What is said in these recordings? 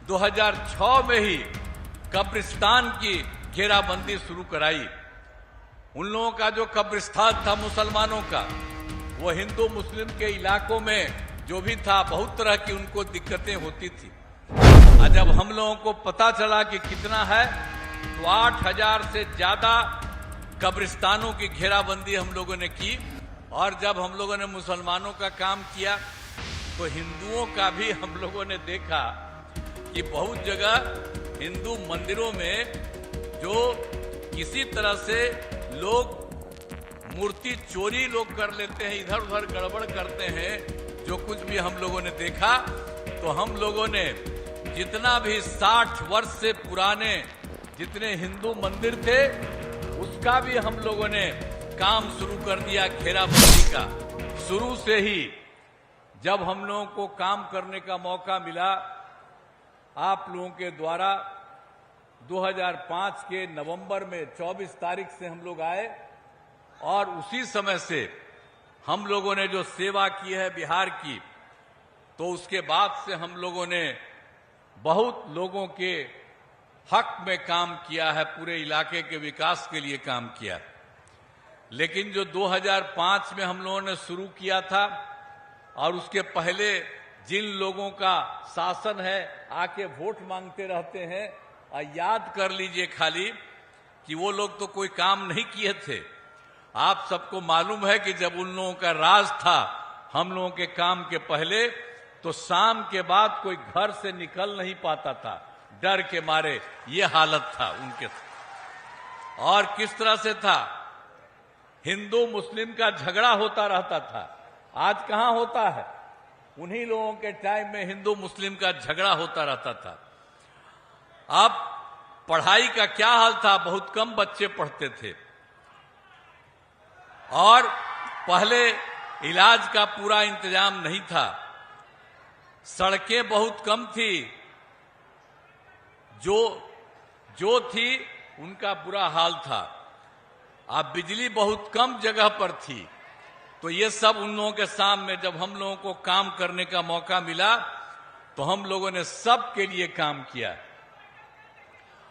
2006 में ही कब्रिस्तान की घेराबंदी शुरू कराई। उन लोगों का जो कब्रिस्तान था मुसलमानों का, वो हिंदू मुस्लिम के इलाकों में जो भी था बहुत तरह की उनको दिक्कतें होती थी। और जब हम लोगों को पता चला कि कितना है, तो 8000 से ज्यादा कब्रिस्तानों की घेराबंदी हम लोगों ने की। और जब हम लोगों ने मुसलमानों का काम किया तो हिंदुओं का भी हम लोगों ने देखा कि बहुत जगह हिंदू मंदिरों में जो किसी तरह से लोग मूर्ति चोरी लोग कर लेते हैं, इधर उधर गड़बड़ करते हैं, जो कुछ भी हम लोगों ने देखा, तो हम लोगों ने जितना भी 60 वर्ष से पुराने जितने हिंदू मंदिर थे उसका भी हम लोगों ने काम शुरू कर दिया घेराबंदी का। शुरू से ही जब हम लोगों को काम करने का मौका मिला, आप लोगों के द्वारा 2005 के नवंबर में 24 तारीख से हम लोग आए और उसी समय से हम लोगों ने जो सेवा की है बिहार की, तो उसके बाद से हम लोगों ने बहुत लोगों के हक में काम किया है, पूरे इलाके के विकास के लिए काम किया। लेकिन जो 2005 में हम लोगों ने शुरू किया था और उसके पहले जिन लोगों का शासन है आके वोट मांगते रहते हैं, याद कर लीजिए खाली कि वो लोग तो कोई काम नहीं किए थे। आप सबको मालूम है कि जब उन लोगों का राज था हम लोगों के काम के पहले, तो शाम के बाद कोई घर से निकल नहीं पाता था, डर के मारे। ये हालत था उनके। और किस तरह से था, हिंदू मुस्लिम का झगड़ा होता रहता था। आज कहां होता है, उन्हीं लोगों के टाइम में हिंदू मुस्लिम का झगड़ा होता रहता था। अब पढ़ाई का क्या हाल था, बहुत कम बच्चे पढ़ते थे और पहले इलाज का पूरा इंतजाम नहीं था, सड़कें बहुत कम थी, जो थी उनका बुरा हाल था। अब बिजली बहुत कम जगह पर थी। तो ये सब उन लोगों के सामने जब हम लोगों को काम करने का मौका मिला तो हम लोगों ने सब के लिए काम किया,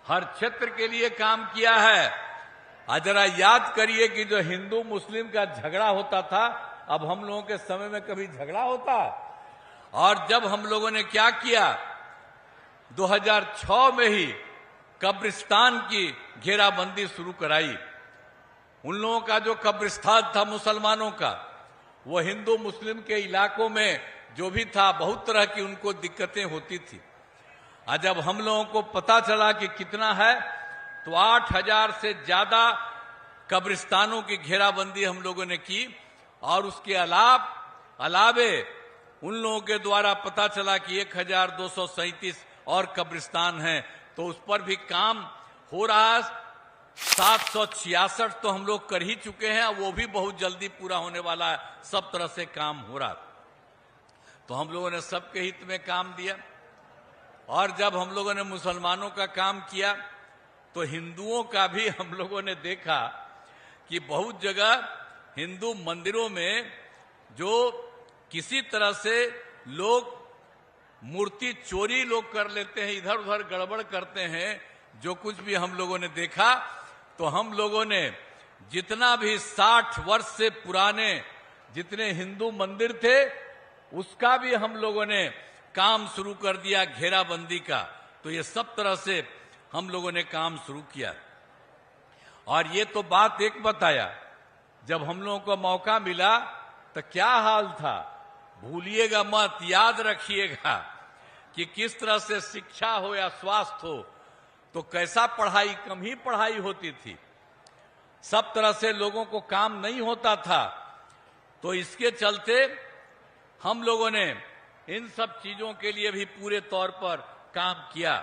हर क्षेत्र के लिए काम किया है। जरा याद करिए कि जो हिंदू मुस्लिम का झगड़ा होता था, अब हम लोगों के समय में कभी झगड़ा होता? और जब हम लोगों ने क्या किया, 2006 में ही कब्रिस्तान की घेराबंदी शुरू कराई। उन लोगों का जो कब्रिस्तान था मुसलमानों का, वो हिंदू मुस्लिम के इलाकों में जो भी था बहुत तरह की उनको दिक्कतें होती थी। जब हम लोगों को पता चला कि कितना है, तो 8000 से ज्यादा कब्रिस्तानों की घेराबंदी हम लोगों ने की। और उसके अलावे उन लोगों के द्वारा पता चला कि 1237 और कब्रिस्तान हैं, तो उस पर भी काम हो रहा। 766 तो हम लोग कर ही चुके हैं, वो भी बहुत जल्दी पूरा होने वाला है। सब तरह से काम हो रहा, तो हम लोगों ने सबके हित में काम दिया। और जब हम लोगों ने मुसलमानों का काम किया तो हिंदुओं का भी हम लोगों ने देखा कि बहुत जगह हिंदू मंदिरों में जो किसी तरह से लोग मूर्ति चोरी लोग कर लेते हैं, इधर उधर गड़बड़ करते हैं, जो कुछ भी हम लोगों ने देखा, तो हम लोगों ने जितना भी 60 वर्ष से पुराने जितने हिंदू मंदिर थे उसका भी हम लोगों ने काम शुरू कर दिया घेराबंदी का। तो ये सब तरह से हम लोगों ने काम शुरू किया। और ये तो बात एक बताया, जब हम लोगों को मौका मिला तो क्या हाल था, भूलिएगा मत, याद रखिएगा कि किस तरह से शिक्षा हो या स्वास्थ्य हो, तो कैसा पढ़ाई, कम ही पढ़ाई होती थी, सब तरह से लोगों को काम नहीं होता था। तो इसके चलते हम लोगों ने इन सब चीजों के लिए भी पूरे तौर पर काम किया।